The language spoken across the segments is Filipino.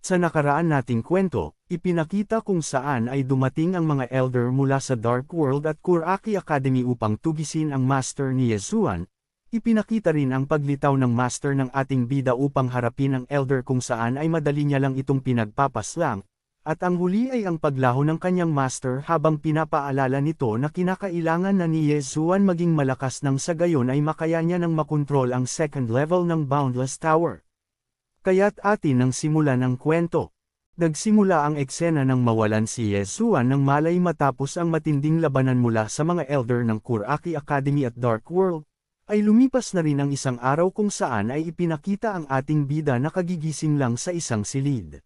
Sa nakaraan nating kwento, ipinakita kung saan ay dumating ang mga Elder mula sa Dark World at Kuraki Academy upang tugisin ang Master ni Yezuan. Ipinakita rin ang paglitaw ng Master ng ating bida upang harapin ang Elder kung saan ay madali niya lang itong pinagpapaslang. At ang huli ay ang paglaho ng kanyang Master habang pinapaalala nito na kinakailangan na ni Yezuan maging malakas nang sa gayon ay makaya niya nang makontrol ang second level ng Boundless Tower. Kaya't atin nang simulan ang kwento. Nagsimula ang eksena nang mawalan si Yezuan ng malay matapos ang matinding labanan mula sa mga Elder ng Kuraki Academy at Dark World. Ay lumipas na rin ang isang araw kung saan ay ipinakita ang ating bida na kagigising lang sa isang silid.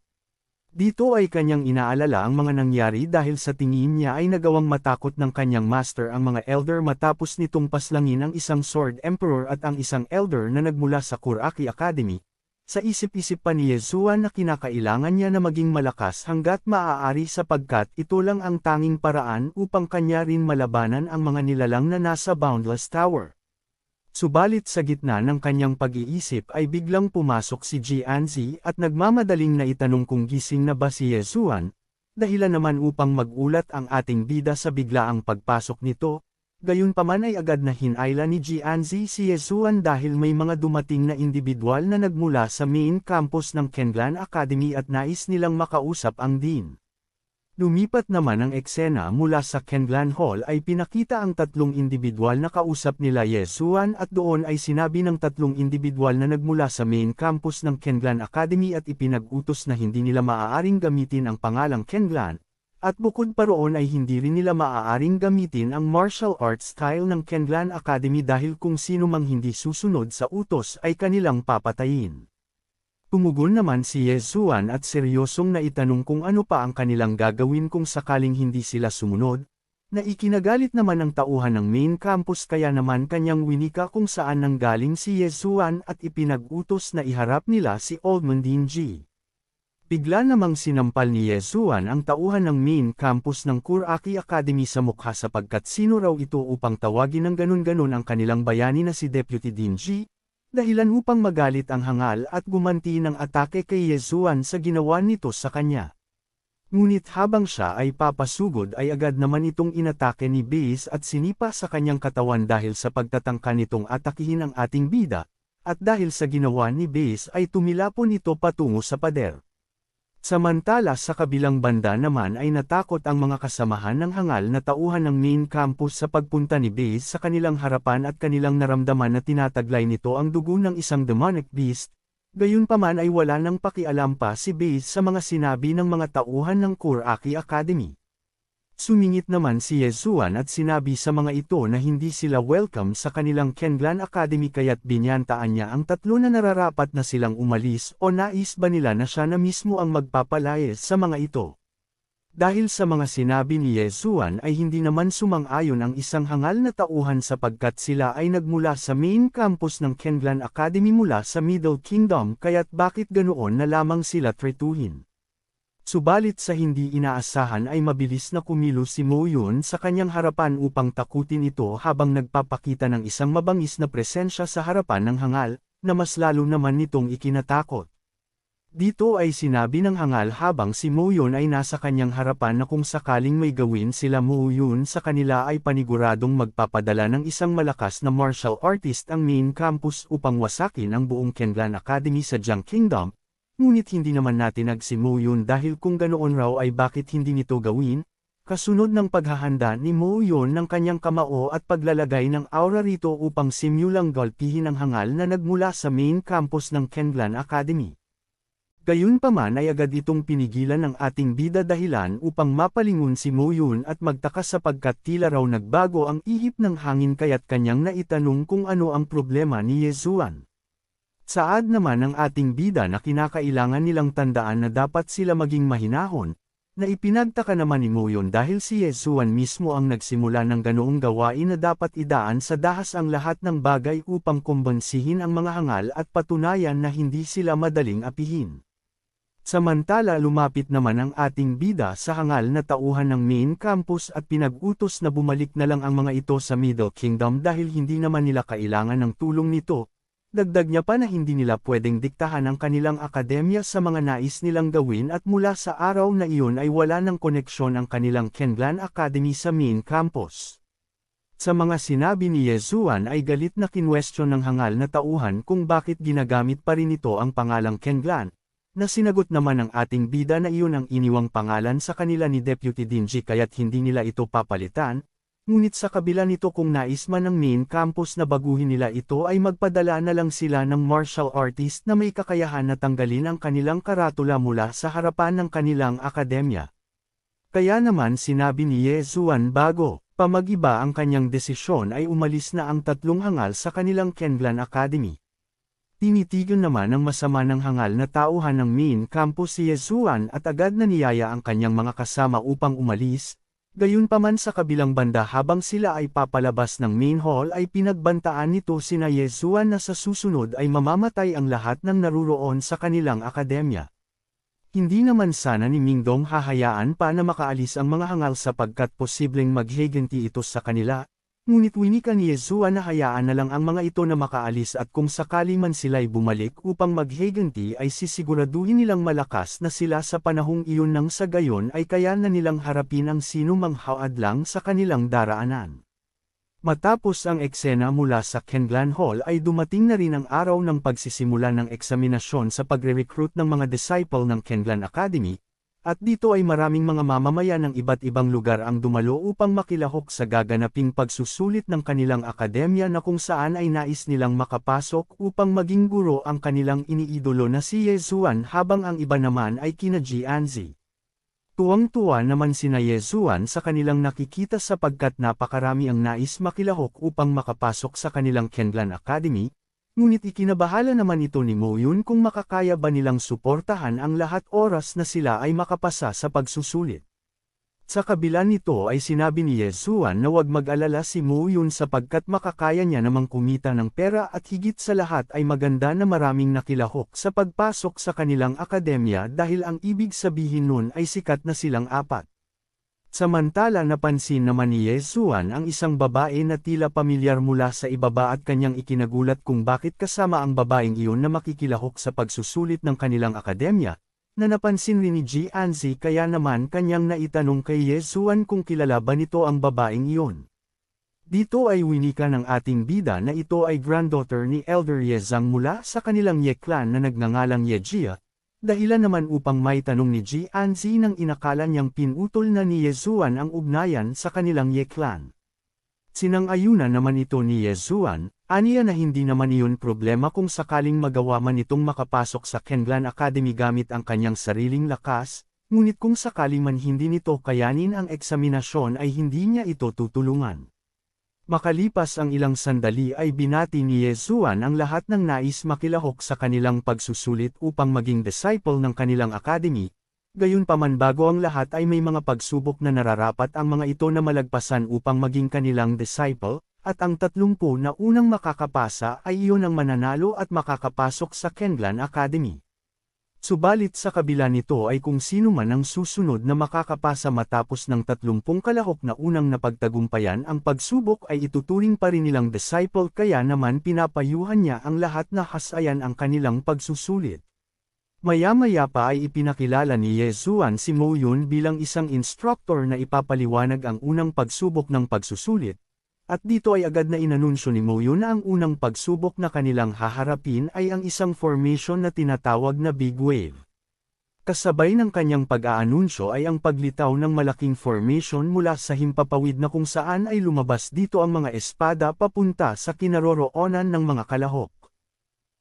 Dito ay kanyang inaalala ang mga nangyari dahil sa tingin niya ay nagawang matakot ng kanyang master ang mga Elder matapos nitong paslangin ang isang Sword Emperor at ang isang Elder na nagmula sa Kuraki Academy. Sa isip-isip pa ni Yezuan na kinakailangan niya na maging malakas hanggat maaari sapagkat ito lang ang tanging paraan upang kanya rin malabanan ang mga nilalang na nasa Boundless Tower. Subalit sa gitna ng kanyang pag-iisip ay biglang pumasok si Jianzi at nagmamadaling na itanong kung gising na ba si Yezuan, dahilan naman upang magulat ang ating bida sa biglaang pagpasok nito. Gayunpaman ay agad na hinayla ni Jianzi si Yezuan dahil may mga dumating na individual na nagmula sa main campus ng Kenlan Academy at nais nilang makausap ang Dean. Lumipat naman ang eksena mula sa Kenlan Hall ay pinakita ang tatlong individual na kausap nila Yezuan at doon ay sinabi ng tatlong individual na nagmula sa main campus ng Kenlan Academy at ipinag-utos na hindi nila maaaring gamitin ang pangalang Kenlan. At bukod pa roon ay hindi rin nila maaaring gamitin ang martial arts style ng Kenlan Academy dahil kung sino mang hindi susunod sa utos ay kanilang papatayin. Tumugon naman si Yezuan at seryosong na itanong kung ano pa ang kanilang gagawin kung sakaling hindi sila sumunod, na ikinagalit naman ang tauhan ng main campus kaya naman kanyang winika kung saan nanggaling si Yezuan at ipinag-utos na iharap nila si Oldman Dinji. Bigla namang sinampal ni Yezuan ang tauhan ng main campus ng Kuraki Academy sa mukha sapagkat sino raw ito upang tawagin ng ganun-ganun ang kanilang bayani na si Deputy Dinji, dahilan upang magalit ang hangal at gumanti ng atake kay Yezuan sa ginawa nito sa kanya. Ngunit habang siya ay papasugod ay agad naman itong inatake ni Base at sinipa sa kanyang katawan dahil sa pagtatangka nitong atakihin ang ating bida, at dahil sa ginawa ni Base ay tumilapon ito patungo sa pader. Samantala sa kabilang banda naman ay natakot ang mga kasamahan ng hangal na tauhan ng main campus sa pagpunta ni Base sa kanilang harapan at kanilang naramdaman na tinataglay nito ang dugo ng isang demonic beast. Gayunpaman ay wala nang pakialam pa si Base sa mga sinabi ng mga tauhan ng Kuraki Academy. Sumingit naman si Yezuan at sinabi sa mga ito na hindi sila welcome sa kanilang Kenlan Academy kaya't binyantaan niya ang tatlo na nararapat na silang umalis o nais ba nila na siya na mismo ang magpapalayas sa mga ito. Dahil sa mga sinabi ni Yezuan ay hindi naman sumang-ayon ang isang hangal na tauhan sapagkat sila ay nagmula sa main campus ng Kenlan Academy mula sa Middle Kingdom kaya't bakit ganoon na lamang sila tretuhin. Subalit sa hindi inaasahan ay mabilis na kumilos si Mo Yun sa kanyang harapan upang takutin ito habang nagpapakita ng isang mabangis na presensya sa harapan ng hangal, na mas lalo naman nitong ikinatakot. Dito ay sinabi ng hangal habang si Mo Yun ay nasa kanyang harapan na kung sakaling may gawin sila Mo Yun sa kanila ay paniguradong magpapadala ng isang malakas na martial artist ang main campus upang wasakin ang buong Kenlan Academy sa Jiang Kingdom. Ngunit hindi naman natin nagsimu yun dahil kung ganoon raw ay bakit hindi nito gawin, kasunod ng paghahanda ni Mo Yun ng kanyang kamao at paglalagay ng aura rito upang simulang gulpihin ang hangal na nagmula sa main campus ng Kenlan Academy. Gayunpaman ay agad itong pinigilan ng ating bida dahilan upang mapalingon si Mo Yun at magtaka sapagkat tila raw nagbago ang ihip ng hangin kaya't kanyang naitanong kung ano ang problema ni Yezuan. Saad naman ng ating bida na kinakailangan nilang tandaan na dapat sila maging mahinahon, na ipinagtaka naman ni Mo Yun dahil si Yezuan mismo ang nagsimula ng ganoong gawain na dapat idaan sa dahas ang lahat ng bagay upang kumbansihin ang mga hangal at patunayan na hindi sila madaling apihin. Samantala lumapit naman ang ating bida sa hangal na tauhan ng main campus at pinag-utos na bumalik na lang ang mga ito sa Middle Kingdom dahil hindi naman nila kailangan ng tulong nito. Dagdag niya pa na hindi nila pwedeng diktahan ang kanilang akademya sa mga nais nilang gawin at mula sa araw na iyon ay wala ng koneksyon ang kanilang Kenlan Academy sa main campus. Sa mga sinabi ni Yezuan ay galit na kinwestiyon ng hangal na tauhan kung bakit ginagamit pa rin ito ang pangalang Kenlan, na sinagot naman ng ating bida na iyon ang iniwang pangalan sa kanila ni Deputy Dinji kaya't hindi nila ito papalitan. Ngunit sa kabila nito kung nais man ng main campus na baguhin nila ito ay magpadala na lang sila ng martial artist na may kakayahan na tanggalin ang kanilang karatula mula sa harapan ng kanilang akademya. Kaya naman sinabi ni Yezuan bago pa mag-iba ang kanyang desisyon ay umalis na ang tatlong hangal sa kanilang Kenlan Academy. Tinitigan naman ng masama ng hangal na tauhan ng main campus si Yezuan at agad na niyaya ang kanyang mga kasama upang umalis. Gayunpaman sa kabilang banda habang sila ay papalabas ng main hall ay pinagbantaan nito sina Yezuan na sa susunod ay mamamatay ang lahat ng naruroon sa kanilang akademya. Hindi naman sana ni Mingdong hahayaan pa na makaalis ang mga hangal sapagkat posibleng maghiganti ito sa kanila, ngunit winika ni Yezuan na hayaan na lang ang mga ito na makaalis at kung sakali man sila'y bumalik upang maghiganti ay sisiguraduhin nilang malakas na sila sa panahong iyon nang sa gayon ay kaya na nilang harapin ang sino mang haadlang sa kanilang daraanan. Matapos ang eksena mula sa Kenlan Hall ay dumating na rin ang araw ng pagsisimula ng eksaminasyon sa pagre-recruit ng mga disciple ng Kenlan Academy, at dito ay maraming mga mamamayan ng iba't ibang lugar ang dumalo upang makilahok sa gaganaping pagsusulit ng kanilang akademya na kung saan ay nais nilang makapasok upang maging guro ang kanilang iniidolo na si Yezuan habang ang iba naman ay kina Jianzi. Tuwang-tuwa naman sina Yezuan sa kanilang nakikita sapagkat napakarami ang nais makilahok upang makapasok sa kanilang Kenlan Academy, ngunit ikinabahala naman ito ni Mo Yun kung makakaya ba nilang suportahan ang lahat oras na sila ay makapasa sa pagsusulit. Sa kabila nito ay sinabi ni Yezuan na huwag mag-alala si Mo Yun sapagkat makakaya niya namang kumita ng pera at higit sa lahat ay maganda na maraming nakilahok sa pagpasok sa kanilang akademya dahil ang ibig sabihin nun ay sikat na silang apat. Samantala napansin naman ni Yezuan ang isang babae na tila pamilyar mula sa ibaba at kanyang ikinagulat kung bakit kasama ang babaeng iyon na makikilahok sa pagsusulit ng kanilang akademya, na napansin rin ni Jianzi kaya naman kanyang naitanong kay Yezuan kung kilala ba nito ang babaeng iyon. Dito ay winika ng ating bida na ito ay granddaughter ni Elder Yezang mula sa kanilang Ye clan na nagngangalang Yejia, dahilan naman upang may tanong ni Jianzi nang inakala niyang pinutol na ni Yezuan ang ugnayan sa kanilang Ye clan. Sinang-ayunan naman ito ni Yezuan, aniya na hindi naman iyon problema kung sakaling magawa man itong makapasok sa Kenlan Academy gamit ang kanyang sariling lakas, ngunit kung sakaling man hindi nito kayanin ang eksaminasyon ay hindi niya ito tutulungan. Makalipas ang ilang sandali ay binati ni Yezuan ang lahat ng nais makilahok sa kanilang pagsusulit upang maging disciple ng kanilang academy. Gayunpaman bago ang lahat ay may mga pagsubok na nararapat ang mga ito na malagpasan upang maging kanilang disciple, at ang 30 na unang makakapasa ay iyon ang mananalo at makakapasok sa Kenlan Academy. Subalit sa kabila nito ay kung sino man ang susunod na makakapasa matapos ng 30 kalahok na unang napagtagumpayan ang pagsubok ay ituturing pa rin nilang disciple kaya naman pinapayuhan niya ang lahat na hasayan ang kanilang pagsusulit. Maya-maya pa ay ipinakilala ni Yezuan si Mo Yun bilang isang instructor na ipapaliwanag ang unang pagsubok ng pagsusulit, at dito ay agad na inanunsyo ni Mo Yun na ang unang pagsubok na kanilang haharapin ay ang isang formation na tinatawag na Big Wave. Kasabay ng kanyang pag-aanunsyo ay ang paglitaw ng malaking formation mula sa himpapawid na kung saan ay lumabas dito ang mga espada papunta sa kinaroroonan ng mga kalahok.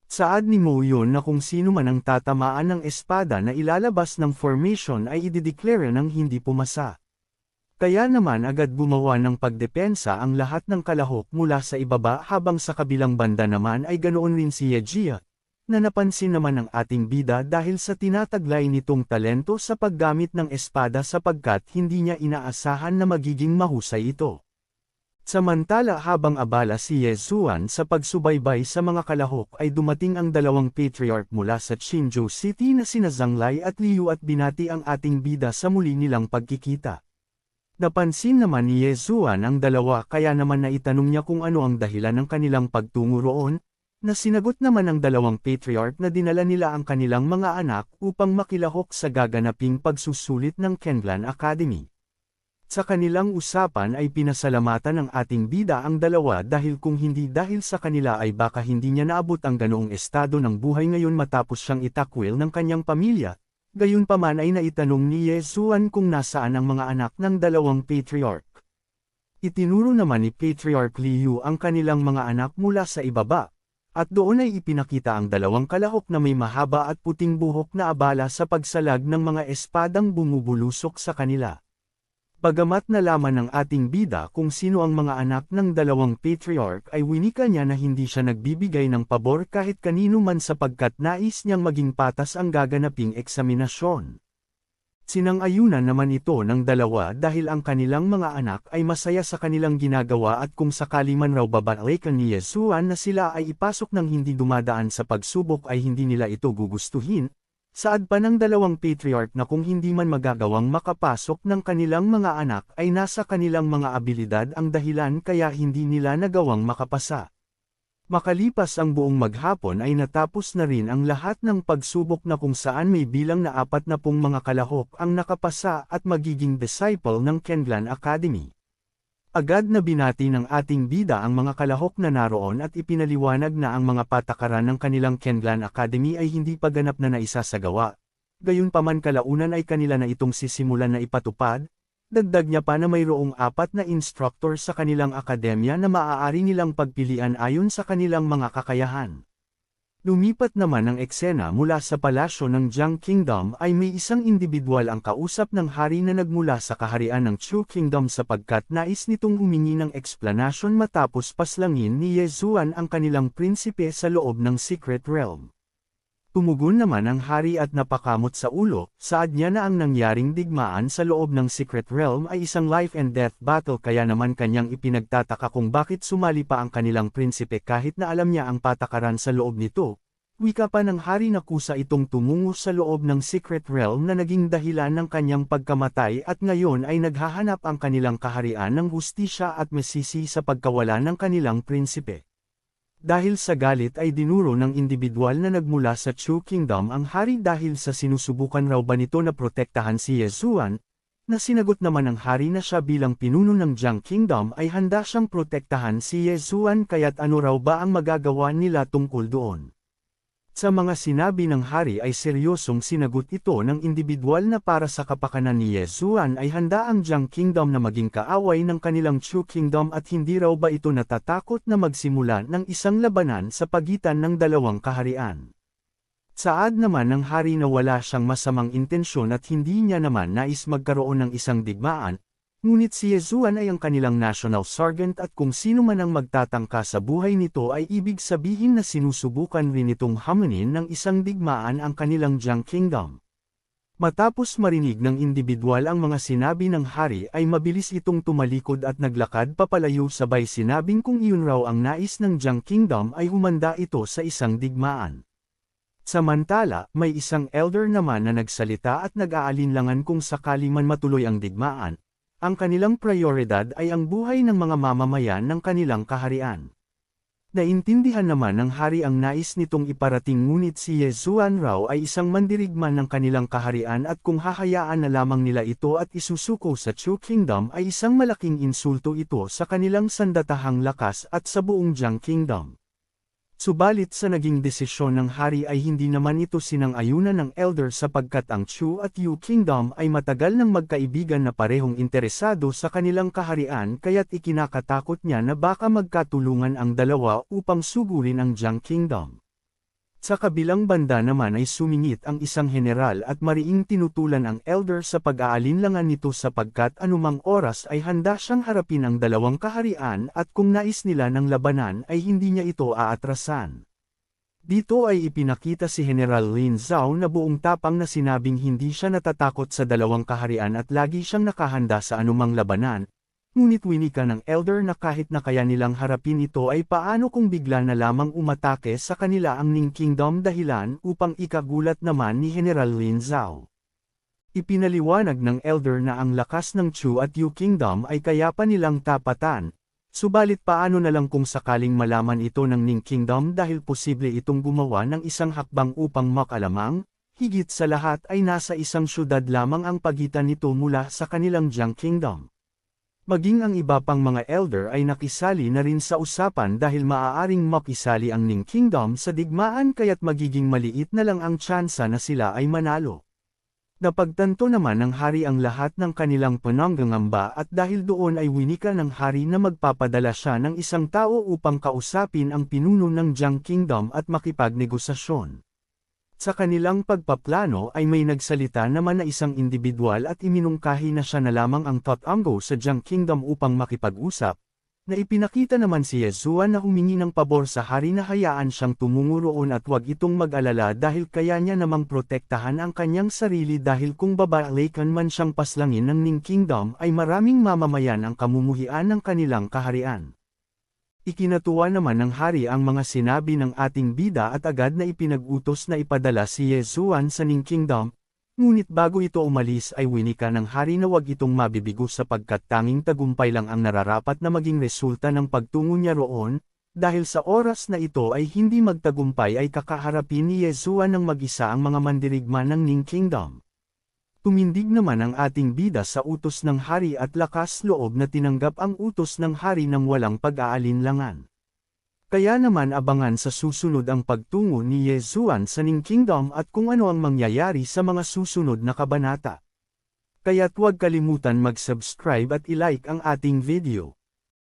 Saad ni Mo Yun na kung sino man ang tatamaan ng espada na ilalabas ng formation ay idideklara ng hindi pumasa. Kaya naman agad gumawa ng pagdepensa ang lahat ng kalahok mula sa ibaba habang sa kabilang banda naman ay ganoon rin si Yejia, na napansin naman ng ating bida dahil sa tinataglay nitong talento sa paggamit ng espada sapagkat hindi niya inaasahan na magiging mahusay ito. Samantala habang abala si Yezuan sa pagsubaybay sa mga kalahok ay dumating ang dalawang patriarch mula sa Chinzhou City na sina Zanglai at Liu at binati ang ating bida sa muli nilang pagkikita. Napansin naman ni Yezuan ang dalawa kaya naman naitanong niya kung ano ang dahilan ng kanilang pagtungo roon, Na sinagot naman ng dalawang patriarch na dinala nila ang kanilang mga anak upang makilahok sa gaganaping pagsusulit ng Kenlan Academy. Sa kanilang usapan ay pinasalamatan ng ating bida ang dalawa dahil kung hindi dahil sa kanila ay baka hindi niya naabot ang ganoong estado ng buhay ngayon matapos siyang itakwil ng kanyang pamilya. Gayunpaman ay naitanong ni Yesuan kung nasaan ang mga anak ng dalawang patriarch. Itinuro naman ni Patriarch Liu ang kanilang mga anak mula sa ibaba, at doon ay ipinakita ang dalawang kalahok na may mahaba at puting buhok na abala sa pagsalag ng mga espadang bumubulusok sa kanila. Bagamat nalaman ng ating bida kung sino ang mga anak ng dalawang patriarch ay winika niya na hindi siya nagbibigay ng pabor kahit kanino man sapagkat nais niyang maging patas ang gaganaping eksaminasyon. Sinang-ayunan naman ito ng dalawa dahil ang kanilang mga anak ay masaya sa kanilang ginagawa at kung sakali man raw babalikan ni Yesuan na sila ay ipasok ng hindi dumadaan sa pagsubok ay hindi nila ito gugustuhin, saad pa ng dalawang patriarch na kung hindi man magagawang makapasok ng kanilang mga anak ay nasa kanilang mga abilidad ang dahilan kaya hindi nila nagawang makapasa. Makalipas ang buong maghapon ay natapos na rin ang lahat ng pagsubok na kung saan may bilang na 40 mga kalahok ang nakapasa at magiging disciple ng Kenlan Academy. Agad na binati ng ating bida ang mga kalahok na naroon at ipinaliwanag na ang mga patakaran ng kanilang Kenlan Academy ay hindi pa ganap na naisasagawa. Gayunpaman kalaunan ay kanila na itong sisimulan na ipatupad. Dagdag niya pa na mayroong 4 na instructor sa kanilang akademya na maaari nilang pagpilian ayon sa kanilang mga kakayahan. Lumipat naman ang eksena mula sa palasyo ng Jiang Kingdom ay may isang individual ang kausap ng hari na nagmula sa kaharian ng Chu Kingdom sapagkat nais nitong humingi ng eksplanasyon matapos paslangin ni Yesuan ang kanilang prinsipe sa loob ng Secret Realm. Tumugon naman ang hari at napakamot sa ulo, saad niya na ang nangyaring digmaan sa loob ng Secret Realm ay isang life and death battle kaya naman kanyang ipinagtataka kung bakit sumali pa ang kanilang prinsipe kahit na alam niya ang patakaran sa loob nito. Wika pa ng hari na kusa itong tumungo sa loob ng Secret Realm na naging dahilan ng kanyang pagkamatay at ngayon ay naghahanap ang kanilang kaharian ng hustisya at masisi sa pagkawala ng kanilang prinsipe. Dahil sa galit ay dinuro ng individual na nagmula sa Chu Kingdom ang hari dahil sa sinusubukan raw ba nito na protektahan si Yesuan, na sinagot naman ng hari na siya bilang pinuno ng Jiang Kingdom ay handa siyang protektahan si Yesuan kaya't ano raw ba ang magagawa nila tungkol doon. Sa mga sinabi ng hari ay seryosong sinagot ito ng individual na para sa kapakanan ni Yesuan ay handa ang Jiang Kingdom na maging kaaway ng kanilang Chu Kingdom at hindi raw ba ito natatakot na magsimula ng isang labanan sa pagitan ng dalawang kaharian. Saad naman ng hari na wala siyang masamang intensyon at hindi niya naman nais magkaroon ng isang digmaan, ngunit si Yesuan ay ang kanilang national sergeant at kung sino man ang magtatangka sa buhay nito ay ibig sabihin na sinusubukan rin itong hamunin ng isang digmaan ang kanilang Jiang Kingdom. Matapos marinig ng individual ang mga sinabi ng hari ay mabilis itong tumalikod at naglakad papalayo sabay sinabing kung iyon raw ang nais ng Jiang Kingdom ay humanda ito sa isang digmaan. Samantala, may isang elder naman na nagsalita at nag-aalinlangan kung sakali man matuloy ang digmaan. Ang kanilang prioridad ay ang buhay ng mga mamamayan ng kanilang kaharian. Naintindihan naman ng hari ang nais nitong iparating ngunit si Yesuan raw ay isang mandirigma ng kanilang kaharian at kung hahayaan na lamang nila ito at isusuko sa Chu Kingdom ay isang malaking insulto ito sa kanilang sandatahang lakas at sa buong Jiang Kingdom. Subalit sa naging desisyon ng hari ay hindi naman ito sinang-ayunan ng elder sapagkat ang Chu at Yu Kingdom ay matagal ng magkaibigan na parehong interesado sa kanilang kaharian kaya't ikinakatakot niya na baka magkatulungan ang dalawa upang sugurin ang Jiang Kingdom. Sa kabilang banda naman ay sumingit ang isang general at mariing tinutulan ang elder sa pag-aalinlangan nito sapagkat anumang oras ay handa siyang harapin ang dalawang kaharian at kung nais nila ng labanan ay hindi niya ito aatrasan. Dito ay ipinakita si General Lin Zhao na buong tapang na sinabing hindi siya natatakot sa dalawang kaharian at lagi siyang nakahanda sa anumang labanan. Ngunit winika ng elder na kahit na kaya nilang harapin ito ay paano kung bigla na lamang umatake sa kanila ang Ning Kingdom dahilan upang ikagulat naman ni General Lin Zhao. Ipinaliwanag ng elder na ang lakas ng Chu at Yu Kingdom ay kaya pa nilang tapatan, Subalit paano na lang kung sakaling malaman ito ng Ning Kingdom dahil posible itong gumawa ng isang hakbang upang makalamang, higit sa lahat ay nasa isang syudad lamang ang pagitan nito mula sa kanilang Jiang Kingdom. Maging ang iba pang mga elder ay nakisali na rin sa usapan dahil maaaring makisali ang Ning Kingdom sa digmaan kaya't magiging maliit na lang ang tsansa na sila ay manalo. Napagtanto naman ng hari ang lahat ng kanilang pananggangamba at dahil doon ay winika ng hari na magpapadala siya ng isang tao upang kausapin ang pinuno ng Jiang Kingdom at makipagnegosasyon. Sa kanilang pagpaplano ay may nagsalita naman na isang individual at iminungkahi na siya na lamang ang tatango sa Jiang Kingdom upang makipag-usap, na ipinakita naman si Yezuan na humingi ng pabor sa hari na hayaan siyang tumungo roon at huwag itong mag-alala dahil kaya niya namang protektahan ang kanyang sarili dahil kung babalikan man siyang paslangin ng Ning Kingdom ay maraming mamamayan ang kamumuhian ng kanilang kaharian. Ikinatuwa naman ng hari ang mga sinabi ng ating bida at agad na ipinag-utos na ipadala si Yezuan sa Ning Kingdom, ngunit bago ito umalis ay winika ng hari na wag itong mabibigo sapagkat tanging tagumpay lang ang nararapat na maging resulta ng pagtungo niya roon, dahil sa oras na ito ay hindi magtagumpay ay kakaharapin ni Yezuan ng mag-isa ang mga mandirigma ng Ning Kingdom. Tumindig naman ang ating bida sa utos ng hari at lakas loob na tinanggap ang utos ng hari ng walang pag-aalinlangan. Kaya naman abangan sa susunod ang pagtungo ni Yezuan sa Ning Kingdom at kung ano ang mangyayari sa mga susunod na kabanata. Kaya't huwag kalimutan mag-subscribe at i-like ang ating video.